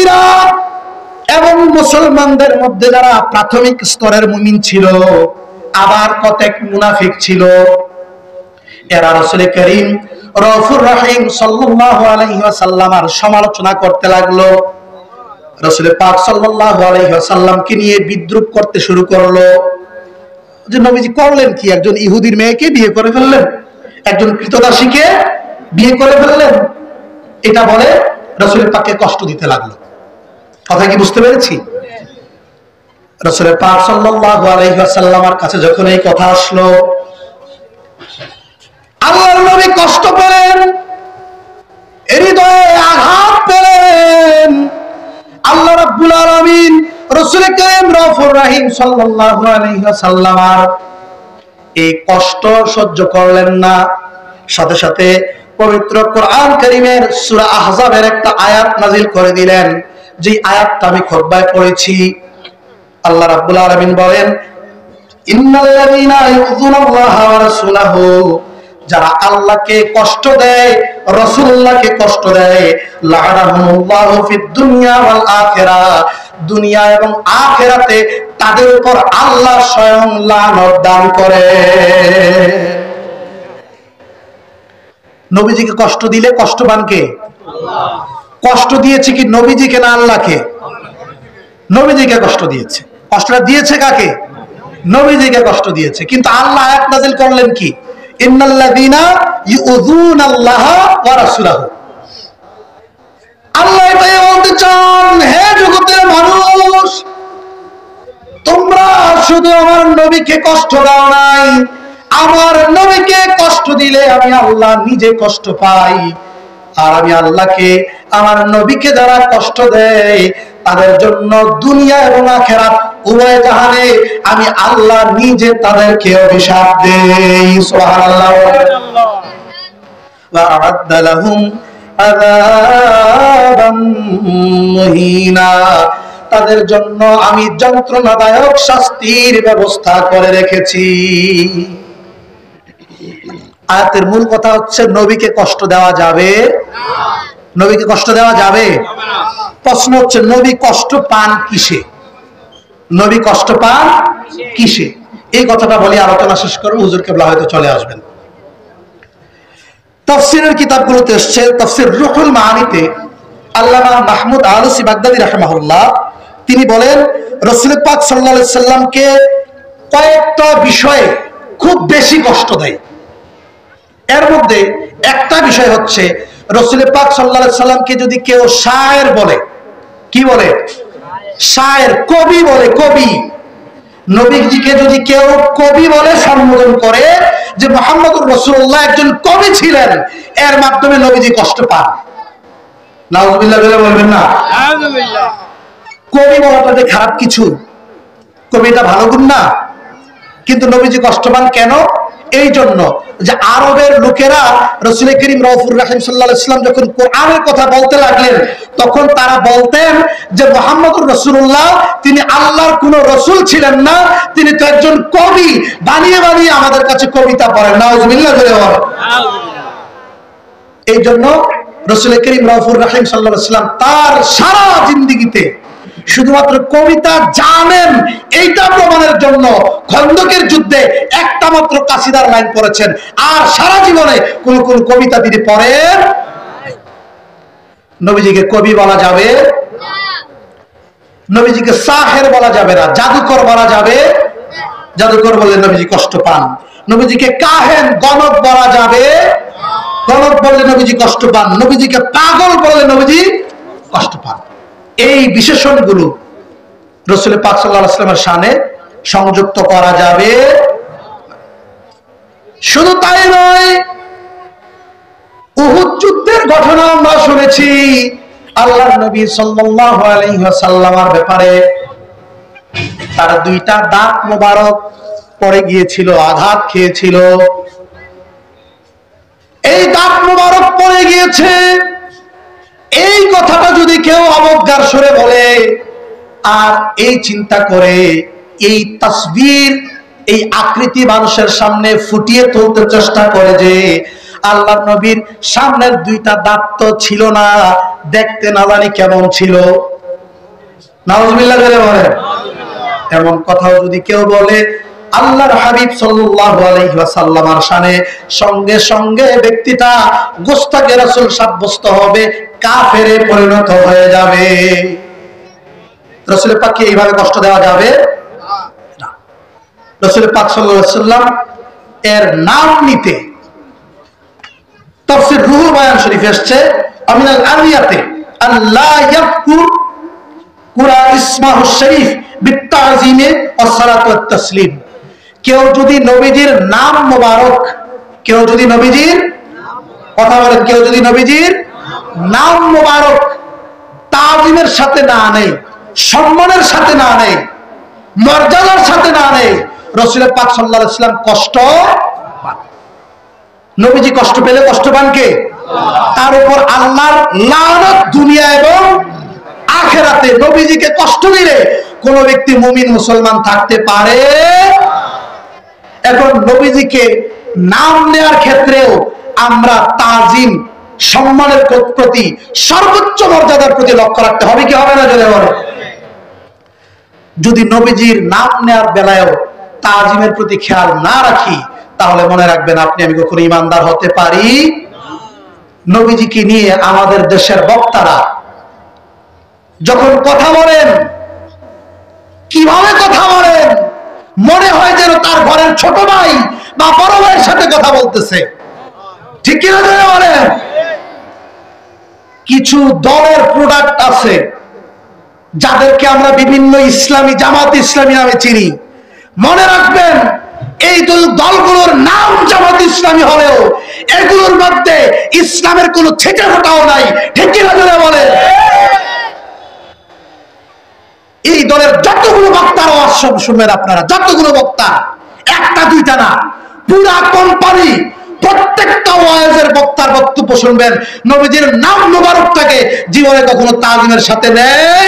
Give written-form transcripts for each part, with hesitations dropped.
মুমিনেরা এবং মুসলমানদের মধ্যে যারা প্রাথমিক স্তরের মুমিন ছিল, আবার কতক মুনাফিক ছিল, এরা রাসূল করিম রউফুর রহিম সাল্লাল্লাহু আলাইহি ওয়াসাল্লামের সমালোচনা করতে লাগলো। রাসূল পাক সাল্লাল্লাহু আলাইহি ওয়াসাল্লামকে নিয়ে বিদ্রূপ করতে শুরু করলো যে নবীজি করলেন কি, একজন ইহুদির মেয়েকে বিয়ে করে ফেললেন, একজন কৃতদাসীকে বিয়ে করে ফেললেন, এটা বলে রাসূল পাককে কষ্ট দিতে লাগলো। কথা কি বুঝতে পেরেছি? রাসূল পাক সাল্লাল্লাহু আলাইহি ওয়াসাল্লামের কাছে যখন এই কথা আসলো, আল্লাহর নবী কষ্ট পেলেন, হৃদয়ে আঘাত পেলেন। আল্লাহ রাব্বুল আলামিন রাসূল করিম রউফুর রহিম সাল্লাল্লাহু আলাইহি ওয়াসাল্লামের এই কষ্ট সহ্য করলেন না। সাথে সাথে পবিত্র কোরআন কারীমের সূরা আহজাবের একটা আয়াত নাযিল করে দিলেন, যে আয়াতটা আমি খুতবায় পড়েছি। আল্লাহ রাব্বুল আলামিন বলেন, ইন্নাল্লাযীনা ইউযুনাল্লাহা ওয়া রাসূলাহু, যারা আল্লাহকে কষ্ট দেয়, রাসূলুল্লাহকে কষ্ট দেয়, লাআনাহুমুল্লাহু ফিদ দুনিয়া ওয়াল আখিরাহ, দুনিয়া এবং আখিরাতে তাদের উপর আল্লাহ স্বয়ং লানত দান করে। নবীজিকে কষ্ট দিলে কষ্ট পান কে? আল্লাহ। কষ্ট দিয়েছে কি নবীজিকে না আল্লাহকে? নবীজিকে কষ্ট দিয়েছে। কষ্টটা দিয়েছে কাকে? নবীজিকে কষ্ট দিয়েছে। কিন্তু আল্লাহ আয়াত নাযিল করলেন কি? ইন্নাল্লাযীনা ইউযুনাল্লাহা ওয়া রাসূলাহু। আল্লাহ এটাই বলতে চান, হে জগতের মানুষ, তোমরা শুধু আমার নবীকে কষ্ট দাও নাই, আমার নবীকে কষ্ট দিলে আমি আল্লাহ নিজে কষ্ট পাই। আর আমি আল্লাহকে, আমার নবীকে যারা কষ্ট দেয় তাদের জন্য দুনিয়া এবং আখিরাত উভয় জাহানে আমি আল্লাহ নিজে তাদেরকে অভিশাপ দেই। সুবহানাল্লাহ। ওয়া আ'আদ্দা লাহুম আযাবাম মুহিনা, তাদের জন্য আমি যন্ত্রণাদায়ক শাস্তির ব্যবস্থা করে রেখেছি। আয়াতের মূল কথা হচ্ছে নবীকে কষ্ট দেওয়া যাবে না। নবীকে কষ্ট দেওয়া যাবে না। প্রশ্ন হচ্ছে নবী কষ্ট পান কিসে? নবী কষ্ট পান কিসে? এই কথাটা বলি, আলোচনা শেষ করব, হুজুর কেবলা হয়তো চলে আসবেন। তাফসীরের কিতাবগুলোতে এসেছে, তাফসীর রুহুল মাআনিতে আল্লামা মাহমুদ আলুসি বাগদাদী রাহিমাহুল্লাহ তিনি বলেন, রাসূল পাক সাল্লাল্লাহু আলাইহি সাল্লামকে কয়েকটা বিষয়ে খুব বেশি কষ্ট দেয়। এর মধ্যে একটা বিষয় হচ্ছে, রাসূল পাক সাল্লাল্লাহু আলাইহি সাল্লামকে যদি কেউ শায়ের বলে, কি বলে? শায়ের, কবি বলে, কবি। নবীজিকে যদি কেউ কবি বলে সম্বোধন করে যে মুহাম্মদুর রাসূলুল্লাহ একজন কবি ছিলেন, এর মাধ্যমে নবীজি কষ্ট পান। নাউযুবিল্লাহ বলে বলবেন না? নাউযুবিল্লাহ। কবি বলাটা যে খারাপ কিছু, কবিটা ভালো গুণ না, কিন্তু নবীজি কষ্ট পান কেন? এই জন্য যে আরবের লোকেরা রাসূল করিম রউফুর রহিম সাল্লাল্লাহু আলাইহি ওয়াসাল্লাম যখন কোরআনের কথা বলতে লাগলেন, তখন তারা বলতেন যে মুহাম্মদুর রাসূলুল্লাহ তিনি আল্লাহর কোন রাসূল ছিলেন না, তিনি তো একজন কবি, বানিয়ে বানিয়ে আমাদের কাছে কবিতা পড়েন। নাউযুবিল্লাহ। এই জন্য রাসূল করিম রউফুর রহিম সাল্লাল্লাহু আলাইহি ওয়াসাল্লাম তার সারা জিন্দেগিতে শুধুমাত্র কবিতা জানেন এইটা প্রমাণের জন্য খন্দকের যুদ্ধে একটা মাত্র কাসিদার লাইন পড়েছেন, আর সারা জীবনে কোন কোন কবিতা তিনি পড়েন। নবীজিকে কবি বলা যাবে না, নবীজিকে সাহের বলা যাবে না, জাদুকর বলা যাবে, জাদুকর বললে নবীজি কষ্ট পান। নবীজিকে কাহেন, গণক বলা যাবে, গণক বললে নবীজি কষ্ট পান। নবীজিকে পাগল বললে নবীজি কষ্ট পান। এই বিশেষণগুলো রাসূল পাক সাল্লাল্লাহু আলাইহি ওয়াসাল্লামের শানে সংযুক্ত করা যাবে। শুধু তাই নয়, উহুদ যুদ্ধের ঘটনা আমরা শুনেছি। আল্লাহর নবী সাল্লাল্লাহু আলাইহি ওয়াসাল্লামের ব্যাপারে তার দুইটা দাঁত মোবারক পড়ে গিয়েছিল, আঘাত খেয়েছিল। এই দাঁত মোবারক পড়ে গিয়েছে, এই কথাটা যদি কেউ অবজ্ঞার সুরে বলে আর এই চিন্তা করে এই তাসবির, এই আকৃতি মানুষের সামনে ফুটিয়ে তুলতে চেষ্টা করে যে আল্লাহর নবীর সামনের দুইটা দাঁত তো ছিল না, দেখতে না জানি কেমন ছিল, নাউজুবিল্লাহ করে বলে। এমন কথাও যদি কেউ বলে আল্লাহর হাবিব সাল্লাল্লাহু আলাইহি ওয়াসাল্লামের শানে, সঙ্গে সঙ্গে ব্যক্তিটা গোস্তাকে রাসূল সাব্যস্ত হবে, কাফেরে পরিণত হয়ে যাবে। রাসূল পাককে এইভাবে কষ্ট দেওয়া যাবে না। রাসূল পাক সাল্লাল্লাহু আলাইহি ওয়াসাল্লাম এর নাম নিতে তাফসীর রুহুল বায়ান শরীফে এসেছে, আমিনাল আরিয়াতে আল্লাহ ইয়াকুর কুরা ইসমাহু শরীফ বিতাযিমে ওয়াস সালাতু ওয়াত তাসলিম। কেউ যদি নবীজির নাম মোবারক, কেউ যদি নবীজির কথা বলেন, কেউ যদি নবীজির নাম মোবারক তাজিমের সাথে না নেয়, সম্মানের সাথে না নেয়, মর্যাদার সাথে না নেয়, রাসূল পাক সাল্লাল্লাহু আলাইহি ওয়াসাল্লাম কষ্ট পান। নবীজি কষ্ট পেলে কষ্ট পান কে? তার উপর আল্লাহর লানত দুনিয়া এবং আখিরাতে। নবীজিকে কষ্ট দিলে কোন ব্যক্তি মুমিন মুসলমান থাকতে পারে? এখন নবীজিকে নাম নেওয়ার ক্ষেত্রেও আমরা তাজিম, সম্মানের প্রতি, সর্বোচ্চ মর্যাদার প্রতি লক্ষ্য রাখতে হবে কি হবে না? যদি বলে, যদি নবীজির নাম নেওয়ার বেলায়ও তাজিমের প্রতি খেয়াল না রাখি, তাহলে মনে রাখবেন আপনি আমি কখনো ইমানদার হতে পারি। নবীজিকে নিয়ে আমাদের দেশের বক্তারা যখন কথা বলেন, কিভাবে কথা বলেন, মনে হয় যেন তার ঘরের ছোট ভাই বা বড় ভাইয়ের সাথে কথা বলতেছে। ঠিক কিনা বলেন? কিছু দলের প্রোডাক্ট আছে যাদেরকে আমরা বিভিন্ন ইসলামী, জামাত ইসলামী নামে চিনি। মনে রাখবেন, এই দলগুলোর নাম জামাত ইসলামী হলেও এগুলোর মধ্যে ইসলামের কোনো ছেটে ফোটাও নাই। ঠিক কিনা বলেন? এই দলের যতগুলো বক্তার আওয়াজ শুনবেন আপনারা, যতগুলো বক্তা, একটা দুইটা না, পুরা কোম্পানি, প্রত্যেকটা ওয়াজের বক্তার বক্তব্য শুনবেন, নবীজির নাম মোবারকটাকে জীবনে কখনো তাজিমের সাথে নেই।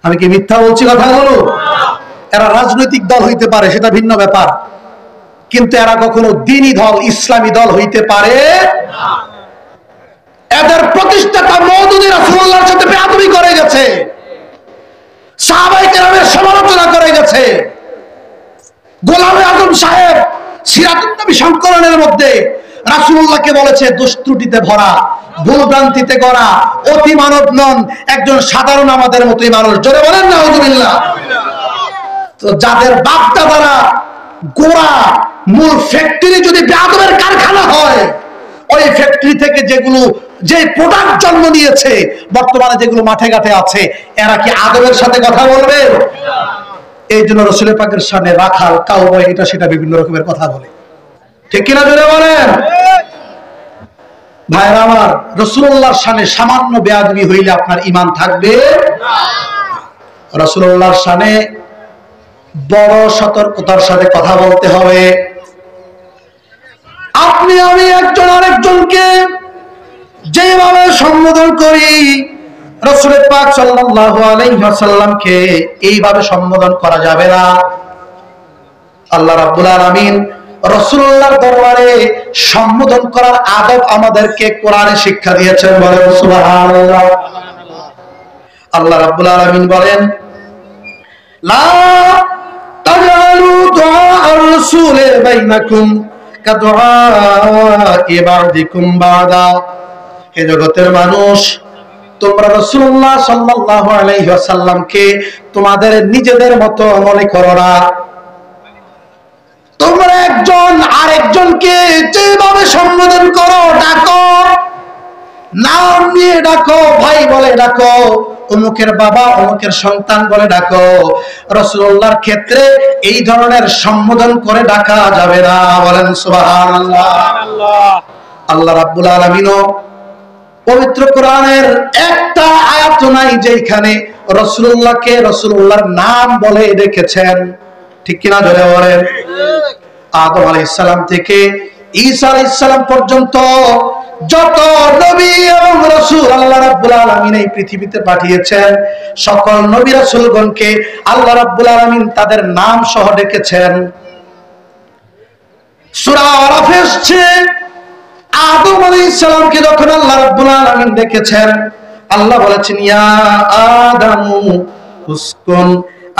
আমি কি মিথ্যা বলছি কথাগুলো? এরা রাজনৈতিক দল হইতে পারে, সেটা ভিন্ন ব্যাপার, কিন্তু এরা কখনো দ্বীনি দল, ইসলামী দল হইতে পারে না। এদের প্রতিষ্ঠাতা মওদুদি রাসূলুল্লাহর সাথে বেয়াদবি করে গেছে, সাহাবায়ে কেরামের সমালোচনা করে গেছে। গোলামে আজম সাহেব সিরাতুন নবী সংকলনের মধ্যে রাসূলুল্লাহকে বলেছে দোষ ত্রুটিতে ভরা, ভুল ভ্রান্তিতে গড়া, অতি মানব নন, একজন সাধারণ আমাদের মতোই মানুষ। জোরে বলেন নাউযুবিল্লাহ। তো যাদের বাপ দাদারা গোড়া মূল ফ্যাক্টরি যদি বেয়াদবের কারখানা হয়, ওই ফ্যাক্টরি থেকে যে প্রোডাক্ট জন্ম নিয়েছে, বর্তমানে যেগুলো মাঠে ঘাটে আছে, এরা কি আদবের সাথে কথা বলবে? এই জন্য রাসূল পাকের শানে রাখাল, কাউবয়, এটা সেটা বিভিন্ন রকমের কথা বলে। ঠিক কিনা জোরে বলেন? ভাইরা আমার, রাসূলুল্লাহর শানে সামান্য বেয়াদবি হইলে আপনার ঈমান থাকবে না। রাসূলুল্লাহর শানে বড় সতর্কতার সাথে কথা বলতে হবে। আপনি আমি একজন আরেকজনকে যেভাবে সম্বোধন করি, রাসূল পাক সাল্লাল্লাহু আলাইহি ওয়াসাল্লামকে এইভাবে সম্বোধন করা যাবে না। আল্লাহ রাব্বুল আলামিন রাসূলুল্লাহর দরবারে সম্বোধন করার আদব আমাদেরকে কোরআনে শিক্ষা দিয়েছেন। বলেন সুবহানাল্লাহ। আল্লাহ রাব্বুল আলামিন বলেন, লা তাজআলু দুআ আর-রাসূল বাইনাকুম কাদুআ বা'দিকুম বা'দা। হে জগতের মানুষ, তোমরা রাসূলুল্লাহ সাল্লাল্লাহু আলাইহি ওয়াসাল্লামকে তোমাদের নিজেদের মতো মনে করো না। তোমরা একজন আরেকজনকে যেভাবে সম্বোধন করো, ডাকো, নাম নিয়ে ডাকো, ভাই বলে ডাকো, অমুকের বাবা, অমুকের সন্তান বলে ডাকো, রাসূলুল্লাহর ক্ষেত্রে এই ধরনের সম্বোধন করে ডাকা যাবে না। বলেন সুবহানাল্লাহ। আল্লাহ রাব্বুল আলামিনও পবিত্র কোরআনের একটা আয়াত নাই যেখানে রাসূলুল্লাহকে রাসূলুল্লাহর নাম বলে ডেকেছেন। ঠিক কিনা জোরে বলেন? আদম আলাইহিস সালাম থেকে ঈসা আলাইহিস সালাম পর্যন্ত যত নবী এবং রাসূল আল্লাহ রাব্বুল আলামিন এই পৃথিবীতে পাঠিয়েছেন, সকল নবী রাসূলগণকে আল্লাহ রাব্বুল আলামিন তাদের নাম সহ ডেকেছেন। সূরা আরাফে এসেছে, আদম আলাইহিস সালামকে যখন আল্লাহ রাব্বুল আলামিন ডেকেছেন, আল্লাহ বলেছেন ইয়া আদামু উসকুন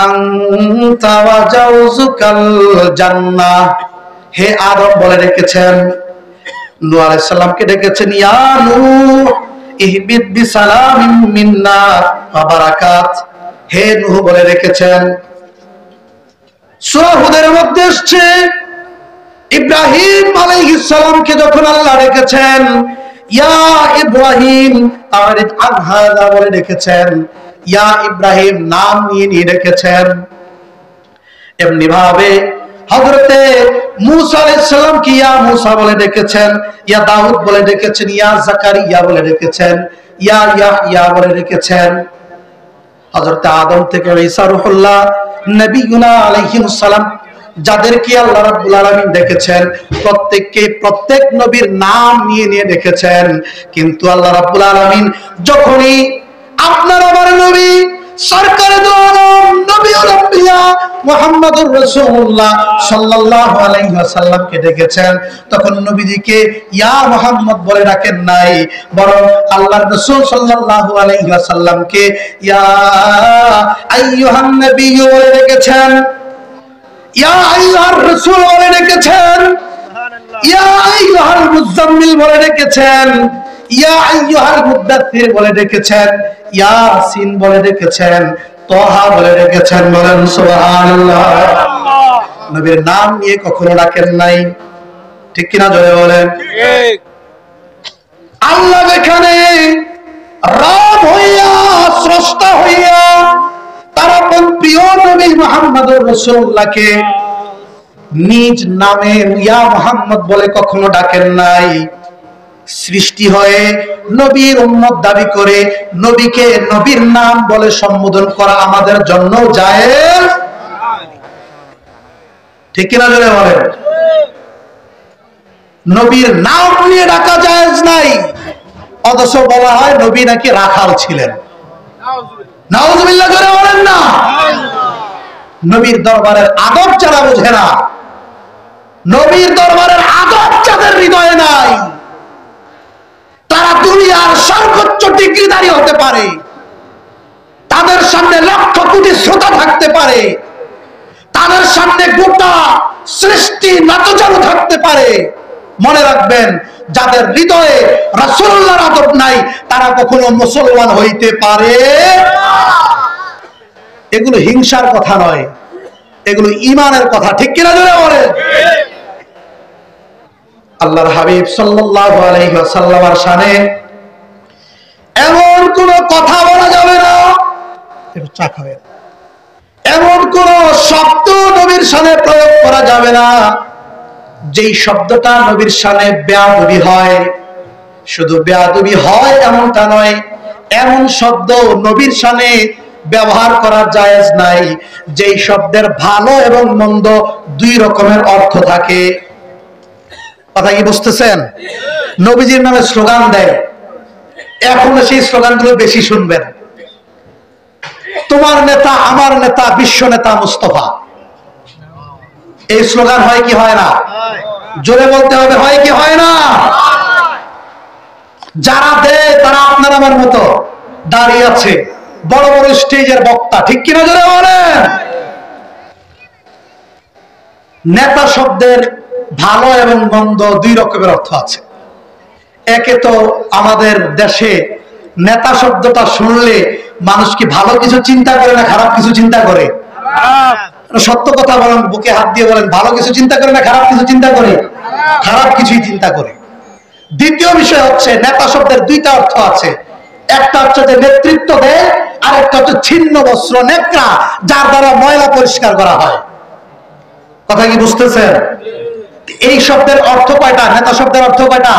আনতা ওয়া জাওজুকাল জান্নাহ, হে আদম বলে রেখেছেন, নূহ আলাইহিস সালামকে ডেকেছেন ইয়া নূহ ইহবিত বিসালামিন মিন্না ওয়া বারাকাত, হে নূহ বলে রেখেছেন। সূরা হুদের মধ্যে এসেছে ইব্রাহিম আলাইহিস সালামকে যখন আল্লাহ রেখেছেন ইয়া ইব্রাহিম আরিদ আন হাযা বলে রেখেছেন, ইয়া ইব্রাহিম নাম নিয়ে রেখেছেন। এমনি ভাবে হযরতে মূসা আলাইহিস সালাম কি ইয়া মূসা বলে ডেকেছেন, ইয়া দাউদ বলে ডেকেছেন, ইয়া জাকারিয়া বলে ডেকেছেন, ইয়া ইয়াহইয়া বলে ডেকেছেন। হযরতে আদম থেকে ঈসা রূহুল্লাহ নবিয়ুনা আলাইহিস সালাম যাদেরকে আল্লাহ রাব্বুল আলামিন ডেকেছেন প্রত্যেককে প্রত্যেক নবীর নাম নিয়ে ডেকেছেন। কিন্তু আল্লাহ রাব্বুল আলামিন যখনই আপনার আমার নবী সরকারে দো আলম নবীউল আম্বিয়া মুহাম্মদুর রাসূলুল্লাহ সাল্লাল্লাহু আলাইহি ওয়াসাল্লামকে ডেকেছেন, তখন নবীজিকে ইয়া মুহাম্মদ বলে ডাকেন নাই, বরং আল্লাহর রাসূল সাল্লাল্লাহু আলাইহি ওয়াসাল্লামকে ইয়া আইয়ুহান নবিয়্যু বলে ডেকেছেন, ইয়া আইয়ুহার রাসূল বলে ডেকেছেন, ইয়া আইয়ুহাল মুযাম্মিল বলে ডেকেছেন, ইয়া আইয়ুহাল মুদ্দাথির বলে ডেকেছেন, ইয়াসিন বলে ডেকেছেন, তাহা বলে ডেকেছেন। বলেন সুবহানাল্লাহ। নবীর নাম নিয়ে কখনো ডাকেন নাই, ঠিক কিনা জোরে বলেন ঠিক। আল্লাহ যেখানে রব হইয়া স্রষ্টা হইয়া তার আপন প্রিয় নবী মুহাম্মদুর রাসূলুল্লাহকে নিজ নামে ইয়া মুহাম্মদ বলে কখনো ডাকেন নাই, সৃষ্টি হয়ে নবীর উম্মত দাবি করে নবীকে নবীর নাম বলে সম্বোধন করা আমাদের জন্য জায়েজ, ঠিক কিনা জোরে বলেন। নবীর নাম নিয়ে ডাকা জায়েজ নাই, অথচ বলা হয় নবী নাকি রাখাল ছিলেন। নাউজুবিল্লাহ জোরে বলেন না। নবীর দরবারের আদব যারা বোঝে না, নবীর দরবারের আদব যাদের হৃদয়ে নাই, তারা দুনিয়ার সর্বোচ্চ ডিগ্রিধারী হতে পারে, তাদের সামনে লক্ষ কোটি শ্রোতা থাকতে পারে, তাদের সামনে গোটা সৃষ্টি নতজানু থাকতে পারে, মনে রাখবেন যাদের হৃদয়ে রাসূলুল্লাহর আদব নাই তারা কখনো মুসলমান হইতে পারে। এগুলো হিংসার কথা নয়, এগুলো ঈমানের কথা, ঠিক কিনা জোরে বলেন। আল্লাহর হাবিব সাল্লাল্লাহু আলাইহি ওয়াসাল্লামের শানে এমন কোন কথা বলা যাবে না, একটু চা খাবেন, এমন কোন শব্দ নবীর শানে প্রয়োগ করা যাবে না যেই শব্দটা নবীর শানে বেয়াদবি হয়। শুধু বেয়াদবি হয় এমনটা নয়, এমন শব্দ নবীর শানে ব্যবহার করা জায়েজ নাই যেই শব্দের ভালো এবং মন্দ দুই রকমের অর্থ থাকে। কথা কি বুঝতেছেন? নবীজির নামে স্লোগান দেয়, এখন সেই স্লোগানগুলো বেশি শুনবেন। তোমার নেতা আমার নেতা বিশ্ব নেতা মুস্তাফা, এই স্লোগান হয় কি হয় না? জোরে বলতে হবে, হয় কি হয় না? যারা দেয় তারা আপনার আমার মতো দাঁড়িয়ে আছে, বড় বড় স্টেজের বক্তা, ঠিক কিনা জোরে বলেন। নেতা শব্দের ভালো এবং মন্দ দুই রকমের অর্থ আছে। একে তো আমাদের দেশে নেতা শব্দটা শুনলে মানুষ কি ভালো কিছু চিন্তা করে না খারাপ কিছু চিন্তা করে? সত্য কথা বলেন, বুকে হাত দিয়ে বলেন, ভালো কিছু চিন্তা করে না খারাপ কিছু চিন্তা করে? খারাপ কিছুই চিন্তা করে। দ্বিতীয় বিষয় হচ্ছে নেতা শব্দের দুইটা অর্থ আছে, একটা হচ্ছে যে নেতৃত্ব দেয়, আর একটা হচ্ছে ছিন্ন বস্ত্র নেত্রা, যার দ্বারা ময়লা পরিষ্কার করা হয়। কথা কি বুঝতেছেন? এই শব্দের অর্থ কয়টা? নেতা শব্দের অর্থ কয়টা?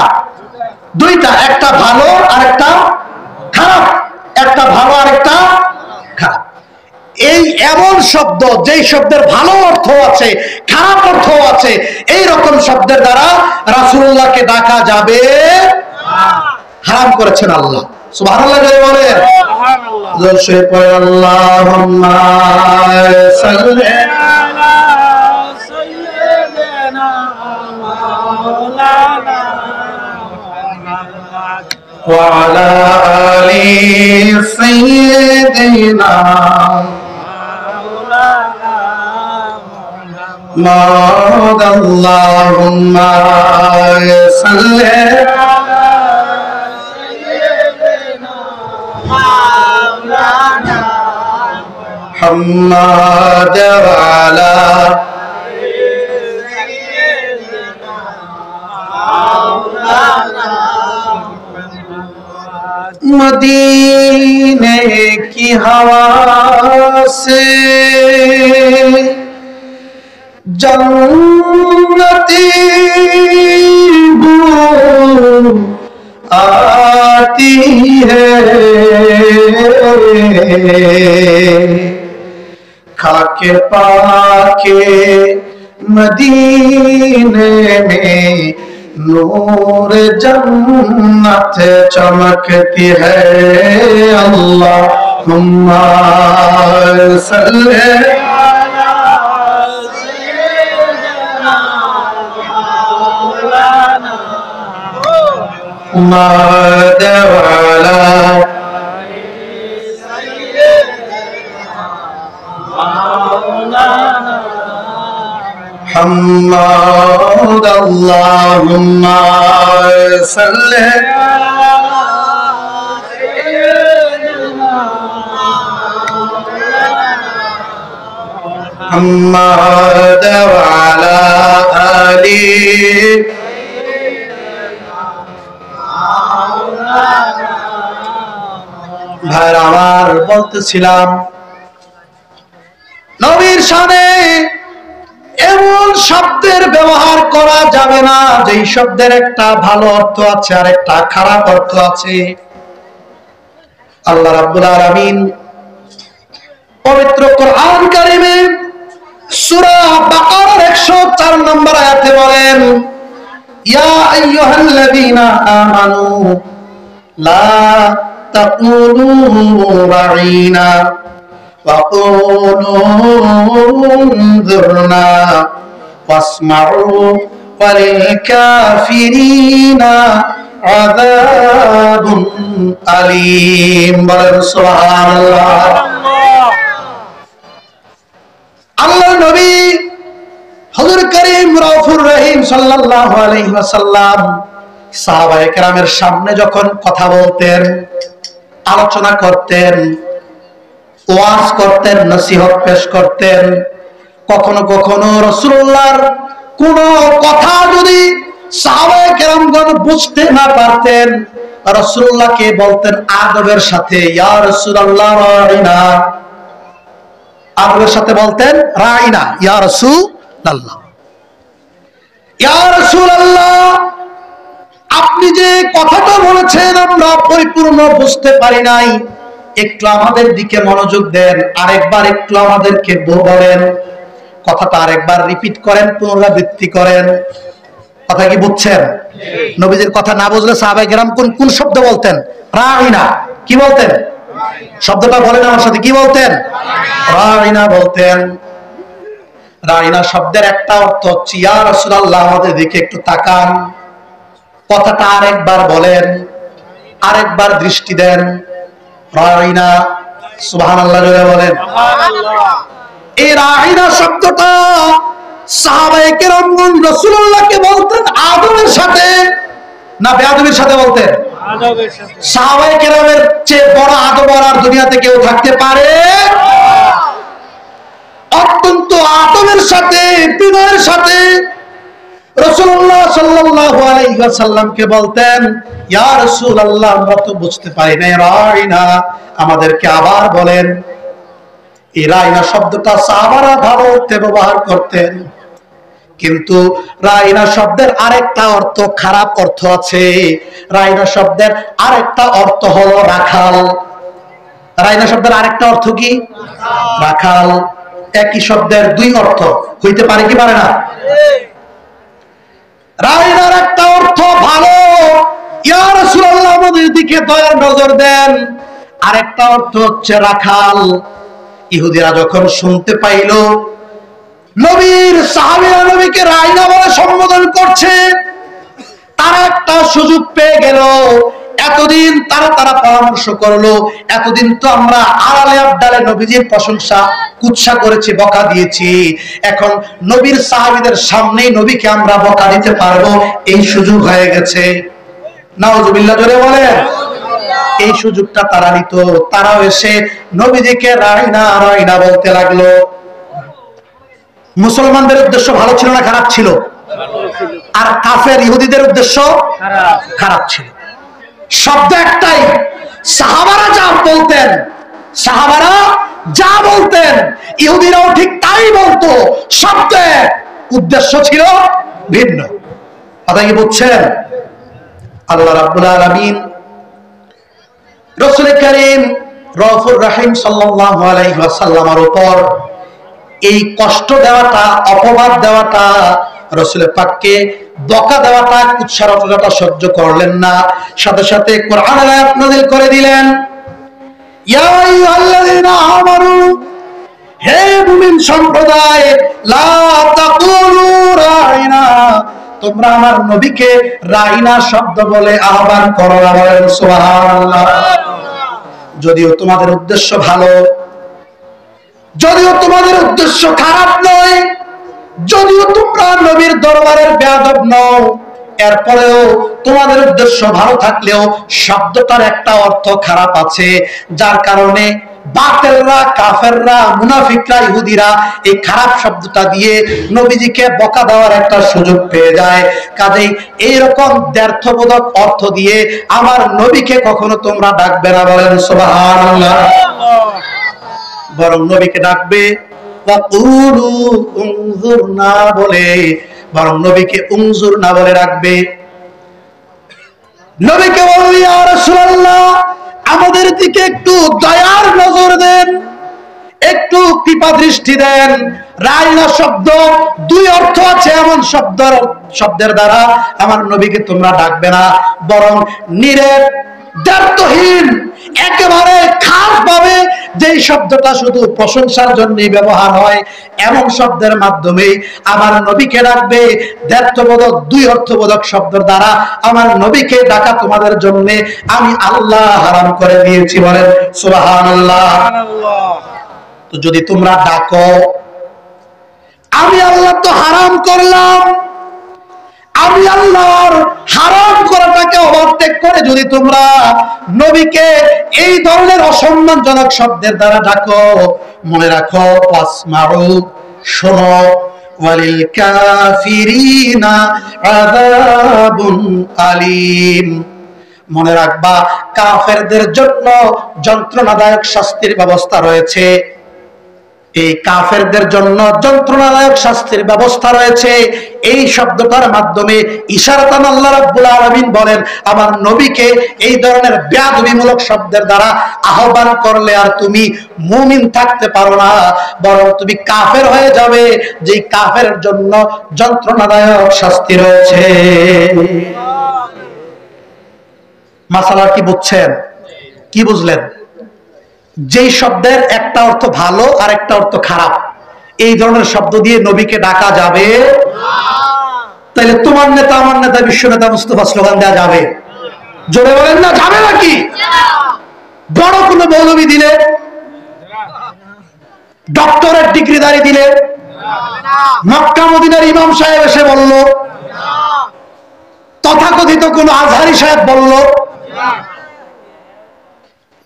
দুইটা, একটা ভালো আর একটা খারাপ, একটা ভালো আর একটা খারাপ। এই এমন শব্দ যেই শব্দের ভালো অর্থ আছে খারাপ অর্থ আছে, এই রকম শব্দের দ্বারা রাসূলুল্লাহকে ডাকা যাবে হারাম করেছেন আল্লাহ। সুবহানাল্লাহ বলেন, সুবহানাল্লাহ। আল্লাহুম্মা সাল্লি আলা সাইয়্যিদিনা মাওলানা وعلى آل سيدنا مولانا اللهم صل على سيدنا مولانا محمد وعلى سيدنا مولانا मदीने की हवा से जन्नती बू आती है खाके पाके मदीने में नूर जन्नत चमकती है अल्लाहुम्मा सल्ली अला सय्यिदना मौलाना मुहम्मद व अला सय्यिदना मौलाना محمد اللهم صل على سيدنا محمد وعلى آل ভাইরা আমার বলতেছিলাম নবীর শানে এমন শব্দের ব্যবহার করা যাবে না যেই শব্দের একটা ভালো অর্থ আছে আর একটা খারাপ অর্থ আছে। আল্লাহ রাব্বুল আলামিন পবিত্র কোরআন কারীমে সূরা বাকারার 104 নম্বর আয়াতে বলেন, ইয়া আইয়ুহাল্লাযীনা আমানু লা তাকুলু রাঈনা وقولوا انظرنا واسمعوا وللكافرين عذاب أليم سبحان الله আল্লাহ নবী হযরত করিম রাউফুর রহিম সাল্লাল্লাহু আলাইহি ওয়াসাল্লাম সাহাবায়ে কেরামের সামনে যখন কথা বলতেন, আলোচনা করতেন, ওয়াজ করতেন, নসিহত পেশ করতেন, কখনো কখনো রাসূলুল্লাহর কোন কথা যদি সাহাবায়ে কেরামগণ বুঝতে না পারতেন, রাসূলুল্লাহকে বলতেন আদবের সাথে, ইয়া রাসূলুল্লাহ রাইনা, আদবের সাথে বলতেন রাইনা, ইয়া রাসূলুল্লাহ, ইয়া রাসূলুল্লাহ, আপনি যে কথাটা বলেছেন আমরা পরিপূর্ণ বুঝতে পারি নাই, একটু আমাদের দিকে মনোযোগ দেন, আরেকবার একটু আমাদেরকে বলেন, কথাটা আরেকবার রিপিট করেন, পুনরাবৃত্তি করেন। কথা কি বুঝছেন? নবীজির কথা না বুঝলে সাহাবায়ে কেরাম কোন কোন শব্দ বলতেন? রাইনা। কি বলতেন? শব্দটা বলেন আমার সাথে, কি বলতেন? রাইনা বলতেন। রাইনা শব্দের একটা অর্থ হচ্ছে ইয়া রাসূলুল্লাহ, আমাদের দিকে একটু তাকান, কথাটা আরেকবার বলেন, আরেকবার দৃষ্টি দেন। রাইনা, সুবহানাল্লাহ বলেন। এই রাইনা শব্দটা সাহাবায়ে কেরামগণ রাসূলুল্লাহকে বলতেন আদবের সাথে না বেয়াদবির সাথে বলতেন? আদবের সাথে। সাহাবায়ে কেরামের চেয়ে বড় আদব আর দুনিয়াতে কেউ থাকতে পারে? অত্যন্ত আদবের সাথে, বিনয়ের সাথে রাসূলুল্লাহ সাল্লাল্লাহু আলাইহি ওয়াসাল্লামকে বলতেন, ইয়া রাসূলুল্লাহ, আমরা তো বুঝতে পারি না, রাইনা, আমাদেরকে আবার বলেন। এই রাইনা শব্দটা সাহাবারা ভালো অর্থে ব্যবহার করতেন, কিন্তু রাইনা শব্দের আরেকটা অর্থ, খারাপ অর্থ আছে। রাইনা শব্দের আরেকটা অর্থ হলো রাখাল। রাইনা শব্দের আরেকটা অর্থ কি? রাখাল। একই শব্দের দুই অর্থ হইতে পারে কি পারে না? রাইনার একটা অর্থ ভালো, ইয়া রাসূলুল্লাহ আমাদের দিকে দয়ার নজর দেন। আরেকটা অর্থ হচ্ছে রাখাল। ইহুদিরা যখন শুনতে পাইল নবীর সাহাবীরা নবীকে রাইনা বলে সম্বোধন করছে, তারা একটা সুযোগ পেয়ে গেল, এতদিন তারা পরামর্শ করলো, এতদিন তো আমরা আড়ালে আবডালে নবীজির প্রশংসা কুৎসা করেছি, বকা দিয়েছি, এখন নবীর সাহাবীদের সামনেই নবীকে আমরা বকা দিতে পারবো, এই সুযোগ হয়ে গেছে। নাউজুবিল্লাহ জোরে বলেন। এই সুযোগটা তারা নিত, তারাও এসে নবীজিকে রাইনা রাইনা বলতে লাগলো। মুসলমানদের উদ্দেশ্য ভালো ছিল না খারাপ ছিল? আর কাফের ইহুদিদের উদ্দেশ্য খারাপ ছিল। শব্দ একটাই, সাহাবারা যা বলতেন ইহুদিরাও ঠিক তাই বলতো, শব্দের উদ্দেশ্য ছিল ভিন্ন। কথা কি বুঝছেন? আল্লাহ রাব্বুল আলামিন রাসূল করিম রউফুর রহিম সাল্লাল্লাহু আলাইহি ওয়াসাল্লামের উপর এই কষ্ট দেওয়াটা, অপবাদ দেওয়াটা, রাসূল পাককে বকা দেওয়াটা, কুৎসারতাটা সহ্য করলেন না। সাথে সাথে কোরআনের আয়াত নাযিল করে দিলেন, ইয়া আইয়ুহাল্লাযীনা আমানু, হে মুমিন সম্প্রদায়, লা তাকুলু রাইনা, তোমরা আমার নবীকে রাইনা শব্দ বলে আহ্বান করো না। বলেন সুবহানাল্লাহ। যদিও তোমাদের উদ্দেশ্য ভালো, যদিও তোমাদের উদ্দেশ্য খারাপ নয়, যদিও তোমরা নবীর দরবারের বেয়াদব নও, এরপরেও তোমাদের উদ্দেশ্য ভালো থাকলেও শব্দটার একটা অর্থ খারাপ আছে, যার কারণে বাতিলরা, কাফেররা, মুনাফিকরা, ইহুদিরা এই খারাপ শব্দটা দিয়ে নবীজিকে বকা দেওয়ার একটা সুযোগ পেয়ে যায়। কাজেই এইরকম দ্ব্যর্থবোধক অর্থ দিয়ে আমার নবীকে কখনো তোমরা ডাকবে না। বলেন সুবহানাল্লাহ। বরং নবীকে ডাকবে ওয়াকুলু উনজুরনা বলে, বরং নবীকে উনজুর না বলে রাখবে। নবীকে বলবি, ইয়া রাসূলুল্লাহ, আমাদের দিকে একটু দয়ার নজর দেন, একটু কৃপা দৃষ্টি দেন। রাইনা শব্দ দুই অর্থ আছে, এমন শব্দের দ্বারা আমার নবীকে তোমরা ডাকবে না, বরং নিরেট, দ্ব্যর্থহীন, একেবারে খাস ভাবে যেই শব্দটা শুধু প্রশংসার জন্যই ব্যবহার হয়, এমন শব্দের মাধ্যমে আমার নবীকে ডাকবে। দ্ব্যর্থবোধক, দুই অর্থবোধক শব্দের দ্বারা আমার নবীকে ডাকা তোমাদের জন্য আমি আল্লাহ হারাম করে দিয়েছি। বলেন সুবহানাল্লাহ। তো যদি তোমরা ডাকো, আমি আল্লাহ তো হারাম করলাম, আমি আল্লাহর হারাম করাটাকে ওভারটেক করে যদি তোমরা নবীকে এই ধরনের অসম্মানজনক শব্দের দ্বারা ডাকো, মনে রাখো, ওয়াসমাউ, শোনো, ওয়ালিল কাফিরিনা আযাবুন আলীম, মনে রাখবা কাফেরদের জন্য যন্ত্রণাদায়ক শাস্তির ব্যবস্থা রয়েছে। এই কাফেরদের জন্য যন্ত্রণাদায়ক শাস্তির ব্যবস্থা রয়েছে। এই শব্দটার মাধ্যমে ইশারাতান আল্লাহ রাব্বুল আলামিন বলেন, আমার নবীকে এই ধরনের বেয়াদবিমূলক শব্দের দ্বারা আহ্বান করলে আর তুমি মুমিন থাকতে পারো না, বরং তুমি কাফের হয়ে যাবে, যেই কাফেরের জন্য যন্ত্রণাদায়ক শাস্তি রয়েছে। মাসালা কি বুঝছেন? কি বুঝলেন? যেই শব্দের একটা অর্থ ভালো আর একটা অর্থ খারাপ, এই ধরনের শব্দ দিয়ে নবীকে ডাকা যাবে? তাহলে তোমার নেতা, আমার নেতা, বিশ্ব নেতা মুস্তাফা স্লোগান দেওয়া যাবে? জোরে বলেন না, যাবে নাকি? বড় কোন মৌলবী দিলে, ডক্টরেট ডিগ্রিধারী দিলে, মক্কা মদিনার ইমাম সাহেব এসে বলল, তথাকথিত কোন আজহারি সাহেব বলল,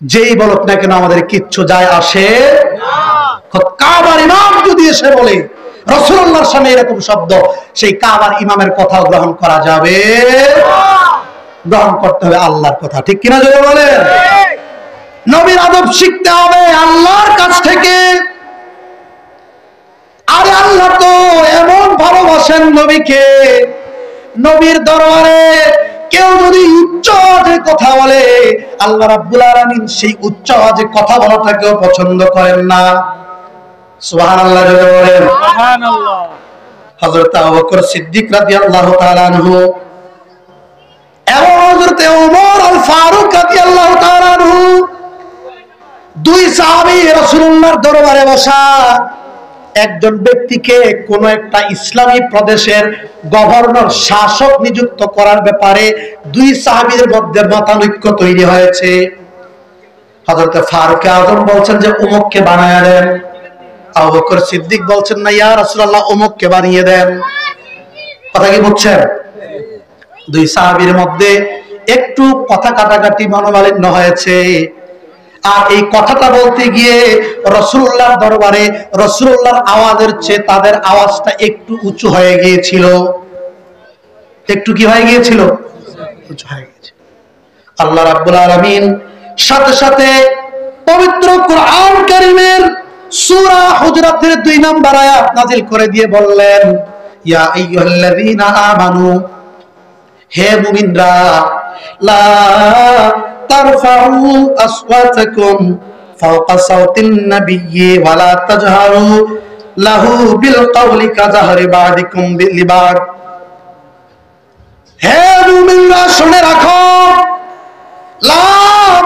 যেই বলক না কেন আমাদের কিচ্ছু যায় আসে না। কাবার ইমাম যদি এসে বলে রাসূলুল্লাহর সামনে এরকম শব্দ, সেই কাবার ইমামের কথা গ্রহণ করা যাবে? গ্রহণ করতে হবে আল্লাহর কথা, ঠিক কিনা জোরে বলেন? নবীর আদব শিখতে হবে আল্লাহর কাছ থেকে। আরে আল্লাহ তো এমন ভালোবাসেন নবীকে, নবীর দরবারে কেউ যদি উচ্চ আওয়াজে কথা বলে, আল্লাহ রাব্বুল আলামিন সেই উচ্চ আওয়াজে কথা বলাটাকেও পছন্দ করেন না। সুবহানাল্লাহ বলেন। সুবহানাল্লাহ। হযরত আবু বকর সিদ্দিক রাদিয়াল্লাহু তাআলা আনহু এবং হযরত ওমর আল ফারুক রাদিয়াল্লাহু তাআলা আনহু, দুই সাহাবী রাসূলুল্লাহর দরবারে বসা। একজন ব্যক্তিকে কোন একটা ইসলামী প্রদেশের গভর্নর শাসক নিযুক্ত করার ব্যাপারে দুই সাহাবীর মধ্যে মতানৈক্য তৈরি হয়েছে। হযরত ফারুক আযম বলছেন যে উমরকে বানায়া দেন, আবু বকর সিদ্দিক বলছেন না ইয়া রাসূলুল্লাহ উমরকে বানিয়ে দেন। কথা কি বুঝছেন? দুই সাহাবীর মধ্যে একটু কথা কাটাকাটি মনোমালিন্য হয়েছে। আর এই কথাটা বলতে গিয়ে রাসূলুল্লাহর দরবারে রাসূলুল্লাহর আওয়াজের চেয়ে তাদের আওয়াজটা একটু উঁচু হয়ে গিয়েছিল। একটু কি হয়ে গিয়েছিল? উঁচু হয়ে গিয়েছিল। আল্লাহ রাব্বুল আলামিন সাথে সাথে পবিত্র কোরআন কারীমের সূরা হুজরাতের 2 নম্বর আয়াত নাযিল করে দিয়ে বললেন, ইয়া আইয়ুহাল্লাযীনা আমানু, হে মুমিনরা, লা তারফাউ আসওয়াতাকুম ফাওকা সাওতিন নাবিয়্যি ওয়া লা তাজহারু লাহু বিল কওলি কাজাহরি বাদিকুম লিবাদ। হে মুমিনরা শুনে রাখো, লা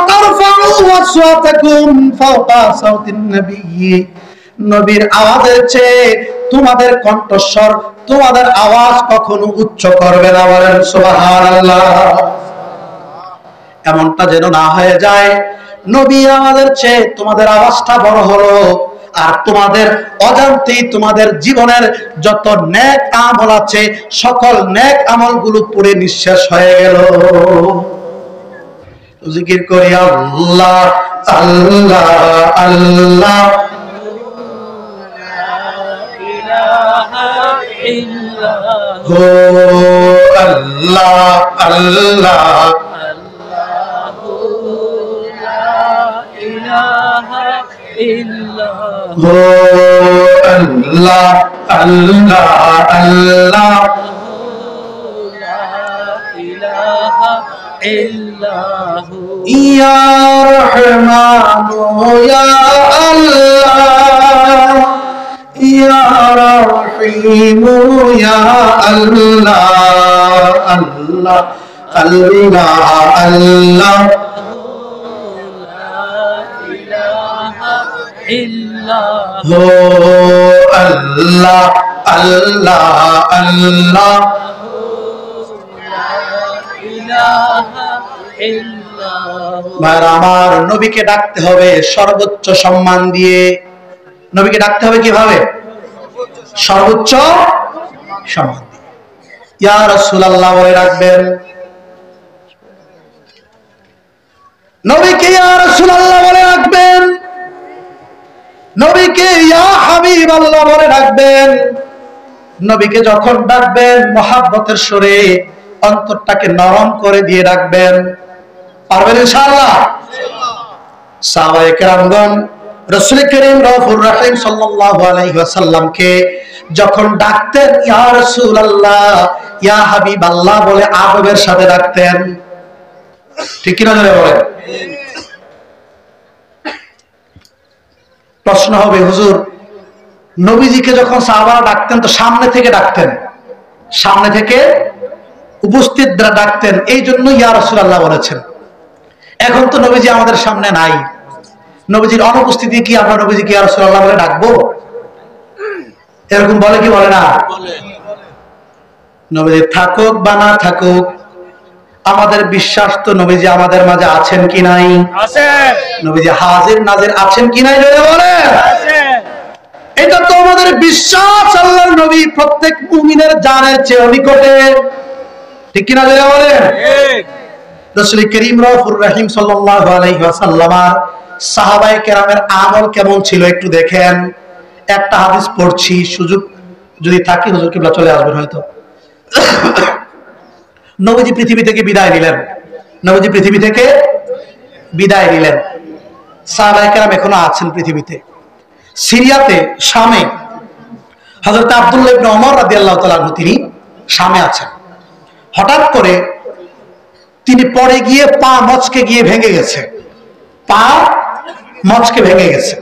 তারফাউ আসওয়াতাকুম ফাওকা সাওতিন নাবিয়্যি, নবীর আওয়াজের চেয়ে তোমাদের কণ্ঠস্বর, তোমাদের আওয়াজ কখনো উচ্চ করবে না। বলেন সুবহানাল্লাহ। এমনটা যেন না হয়ে যায় নবীর আওয়াজের চেয়ে তোমাদের আওয়াজটা বড় হলো, আর তোমাদের অজান্তেই তোমাদের জীবনের যত নেক আমল আছে সকল নেক আমলগুলো পুরো নিঃশেষ হয়ে গেল। জিকির করি আল্লাহ আল্লাহ আল্লাহ, হো আল্লাহ আল্লাহ, হো আল্লাহ আল্লাহ আল্লাহ, ইয়া রহমানু ইয়া আল্লাহ, ইয়া রহিমু ইয়া আল্লাহ, আল্লাহ আল্লাহ আল্লাহ, হো আল্লাহ আল্লাহ আল্লাহ, ভাইরা আমার, নবীকে ডাকতে হবে সর্বোচ্চ সম্মান দিয়ে। নবীকে ডাকতে হবে কিভাবে? সর্বোচ্চ সম্মান দিয়ে। ইয়া রাসূলুল্লাহ বলে ডাকবেন। নবীকে ইয়া রাসূলুল্লাহ বলে ডাকবেন। নবীকে ইয়া হাবিবাল্লাহ বলে ডাকবেন। নবীকে যখন ডাকবেন মহব্বতের সুরে অন্তরটাকে নরম করে দিয়ে ডাকবেন। পারবেন ইনশাআল্লাহ? সাহাবায়ে কেরামগণ রাসূল করিম রাউফুর রহিম সাল্লাল্লাহু আলাইহি ওয়াসাল্লামকে যখন ডাকতেন ইয়া রাসূলুল্লাহ ইয়া হাবিবাল্লাহ বলে আদবের সাথে ডাকতেন। ঠিক কি না বলেন? প্রশ্ন হবে, হুজুর নবীজিকে যখন সাহাবারা ডাকতেন তো সামনে থেকে ডাকতেন, সামনে থেকে উপস্থিতরা ডাকতেন, এই জন্য ইয়া রাসূলুল্লাহ বলেছেন। এখন তো নবীজি আমাদের সামনে নাই, নবীজির অনুপস্থিতি কি আমরা নবীজিকে ইয়া রাসূলুল্লাহ বলে ডাকবো? এরকম বলে কি বলে না? নবীজি থাকুক বা না থাকুক, আমাদের বিশ্বাস তো নবীজি আমাদের মাঝে আছেন কি নাই? আছেন। নবীজি হাজির নাজির আছেন কি নাই জোরে বলেন? আছেন। এটা তো আমাদের বিশ্বাস। আল্লাহর নবী প্রত্যেক মুমিনের জানের চেয়ে নিকটে। ঠিক কি না জোরে বলেন? ঠিক। রাসূল করিম রাউফুর রহিম সাল্লাল্লাহু আলাইহি ওয়াসাল্লাম সাহাবায়ে কেরামের আমল কেমন ছিল একটু দেখেন। একটা হাদিস পড়ছি, সুযোগ যদি থাকে হুজুর কিবলা চলে আসবেন হয়তো। নবীজি পৃথিবী থেকে বিদায় নিলেন। নবীজি পৃথিবী থেকে বিদায় নিলেন। সাহাবায়ে কেরাম এখনো আছেন পৃথিবীতে। সিরিয়াতে শামে হযরত আব্দুল্লাহ ইবনে ওমর রাদিয়াল্লাহু তাআলা আনহু তিনি শামে আছেন। হঠাৎ করে তিনি পড়ে গিয়ে পা মচকে গিয়ে ভেঙে গেছে। পা মচকে ভেঙে গেছে।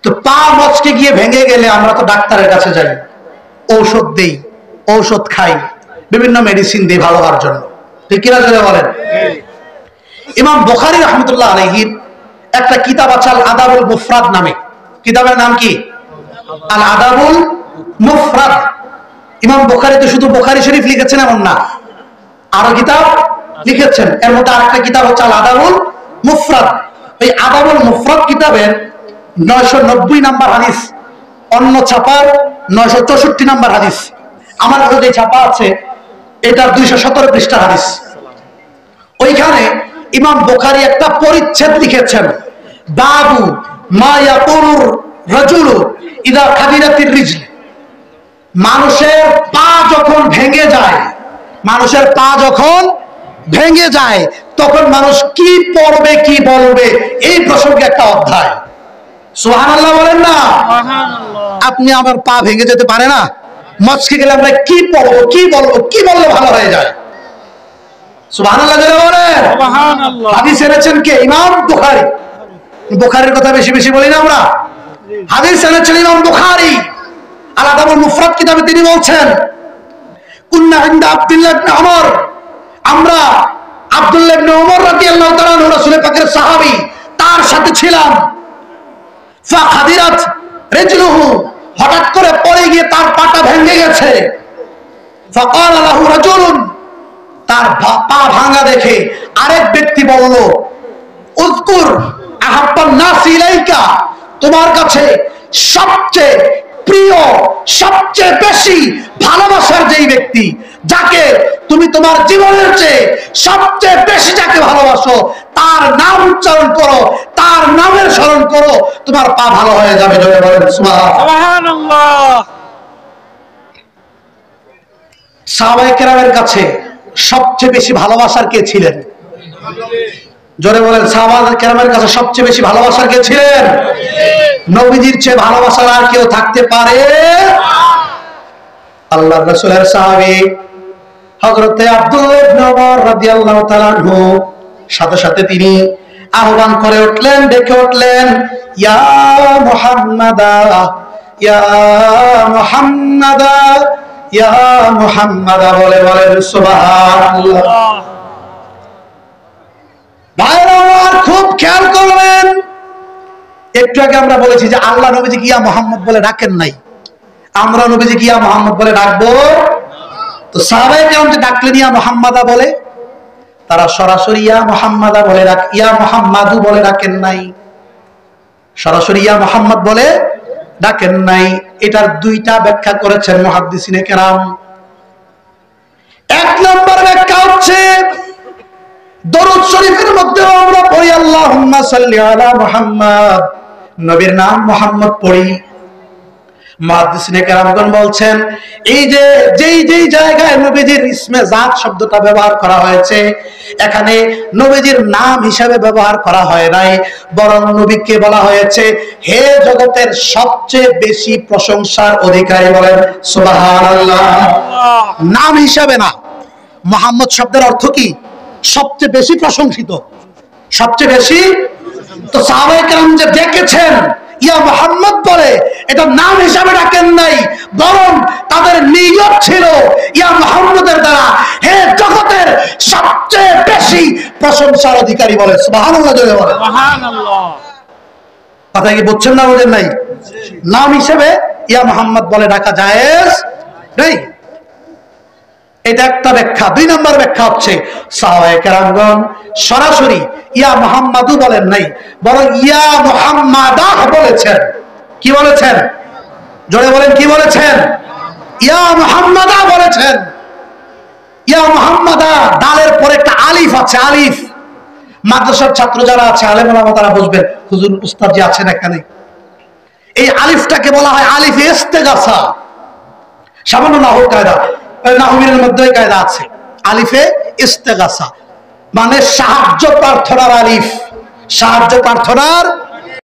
তো পা মচকে গিয়ে ভেঙে গেলে আমরা তো ডাক্তারের কাছে যাই, ঔষধ দেই, ঔষধ খাই, বিভিন্ন মেডিসিন দিই ভালো হওয়ার জন্য। ঠিক কিনা যদি বলেন? ইমাম বুখারী রাহমাতুল্লাহ আলাইহির একটা কিতাব আছে আল আদাবুল মুফরাদ নামে। কিতাবের নাম কি? আল আদাবুল মুফরাদ। ইমাম বুখারীতে শুধু বুখারী শরীফ লিখেছেন এমন না, আরো কিতাব লিখেছেন। এর মধ্যে আরেকটা কিতাব হচ্ছে আল আদাবুল মুফরাদ। এই আদাবুল মুফরাদ কিতাবের 990 নাম্বার হাদিস, অন্য ছাপার 964 নাম্বার হাদিস। আমার কাছে যে ছাপা আছে এটা 217 পৃষ্ঠার হাদিস। ওইখানে ইমাম বুখারী একটা পরিচ্ছেদ লিখেছেন, বাবু মা ইয়াকুলুর রাজুলু ইদা কাবিরাতির রিজল। মানুষের পা যখন ভেঙে যায়, মানুষের পা যখন ভেঙে যায় তখন মানুষ কি পড়বে কি বলবে, এই প্রসঙ্গে একটা অধ্যায়। সুবহানাল্লাহ বলেন না? আপনি আমার পা ভেঙে যেতে পারে না, মচকে গেলে আমরা কি পড়বো কি বলবো, কি বললে ভালো হয়ে যায়? সুবহানাল্লাহ বলেন। হাদিস এনেছেন কে? ইমাম বুখারী। বুখারীর কথা বেশি বেশি বলি না আমরা। হাদিস এনেছেন ইমাম বুখারী। আল আদাবুল মুফরাদ কিতাবে তিনি বলছেন, কুন্না ইনদা আব্দুল্লাহ ইবনে ওমর, আমরা আব্দুল্লাহ ইবনে ওমর রাদিয়াল্লাহু তাআলা আনহু রাসূলের পাকের সাহাবী, তার সাথে ছিলাম। ফাখাদিরাত রিজলুহু, হঠাৎ করে পড়ে গিয়ে তার পাটা ভেঙে গেছে। ফাকাল লাহু রাজুলুন, তার পা ভাঙা দেখে আরেক ব্যক্তি বলল, উযকুর আহাব্বান নাস ইলাইকা, তোমার কাছে সবচেয়ে প্রিয় সবচেয়ে বেশি ভালোবাসার যেই ব্যক্তি, যাকে তুমি তোমার জীবনের চেয়ে সবচেয়ে বেশি যাকে ভালোবাসো, তার নাম উচ্চারণ করো, তার নামের স্মরণ করো, তোমার পা ভালো হয়ে যাবে। জোরে বলেন সুবহানাল্লাহ। সাহাবায়ে কেরামের কাছে সবচেয়ে বেশি ভালোবাসার কে ছিলেন? জোরে বলেন, সাহাবায়ে কেরামের কাছে সবচেয়ে বেশি ভালোবাসার কে ছিলেন? নবীজির চেয়ে ভালোবাসার আর কেউ থাকতে পারে? আল্লাহর রাসূলের সাহাবী হযরত আব্দুল্লাহ ইবনে ওমর রাদিয়াল্লাহু তাআলা আনহু, সাথে সাথে তিনি আহ্বান করে উঠলেন, ডেকে উঠলেন, ইয়া মুহাম্মাদা, ইয়া মুহাম্মাদা, ইয়া মুহাম্মাদা বলে বলেন সুবহানাল্লাহ। ভাইরা আমার খুব খেয়াল করবেন, একটু আগে আমরা বলেছি যে আল্লাহ নবীজিকে ইয়া মুহাম্মদ বলে ডাকেন নাই, আমরা নবীজিকে ইয়া মুহাম্মদ বলে ডাকবো? তো সাহাবায়ে কেরাম যে ডাকলেন ইয়া মুহাম্মাদা বলে, তারা সরাসরি ইয়া মুহাম্মাদা বলে ইয়া মুহাম্মাদু বলে ডাকেন নাই, সরাসরি ইয়া মুহাম্মদ বলে ডাকেন নাই। এটার দুইটা ব্যাখ্যা করেছেন মুহাদ্দিসিনে কেরাম। এক নম্বর ব্যাখ্যা হচ্ছে, দরুদ শরীফের মধ্যে আমরা পড়ি আল্লাহুম্মা সাল্লি আলা মুহাম্মদ, নবীর নাম মুহাম্মদ পড়ি। মুহাদ্দিসিনে কেরামগণ বলছেন, এই যে যেই জায়গায় নবীজির ইসমে জাত শব্দটা ব্যবহার করা হয়েছে, এখানে নবীজির নাম হিসাবে ব্যবহার করা হয় নাই, বরং নবীকে বলা হয়েছে হে জগতের সবচেয়ে বেশি প্রশংসার অধিকারী। বলেন সুবহানাল্লাহ। নাম হিসাবে না। মুহাম্মদ শব্দের অর্থ কি? সবচেয়ে বেশি প্রশংসিত, সবচেয়ে বেশি। তো সাহাবায়ে কেরাম যে ডেকেছেন ইয়া মুহাম্মদ বলে, এটা নাম হিসাবে ডাকেন নাই, বরং তাদের নিয়ত ছিল ইয়া মুহাম্মদের দ্বারা হে জগতের সবচেয়ে বেশি প্রশংসার অধিকারী। বলে সুবহানাল্লাহ। জোরে বলে সুবহানাল্লাহ। কথা কি বুঝছেন না? বুঝেন নাই? নাম হিসেবে ইয়া মুহাম্মদ বলে ডাকা জায়েজ নেই। এটা একটা ব্যাখ্যা। দুই নম্বর ব্যাখ্যা হচ্ছে, সাহাবায়ে কেরামগণ সরাসরি ইয়া মুহাম্মাদু বলেন নাই, বরং ইয়া মুহাম্মাদা বলেছেন। কি বলেছেন? জোরে বলেন, কি বলেছেন? ইয়া মুহাম্মাদা বলেছেন। ইয়া মুহাম্মাদা, দালের পরে একটা আলিফ আছে, আলিফ। মাদ্রাসার ছাত্র যারা আছে, আলেম ওলামা, তারা বুঝবেন, হুজুর উস্তাদ যে আছেন এখানে, এই আলিফটাকে বলা হয় আলিফ ইস্তেগাসা। সামান্য নাহু কায়দা, নাহবির মধ্যে কায়দা আছে, আলিফে ইস্তেগাসা মানে সাহায্য প্রার্থনার আলিফ, সাহায্য প্রার্থনার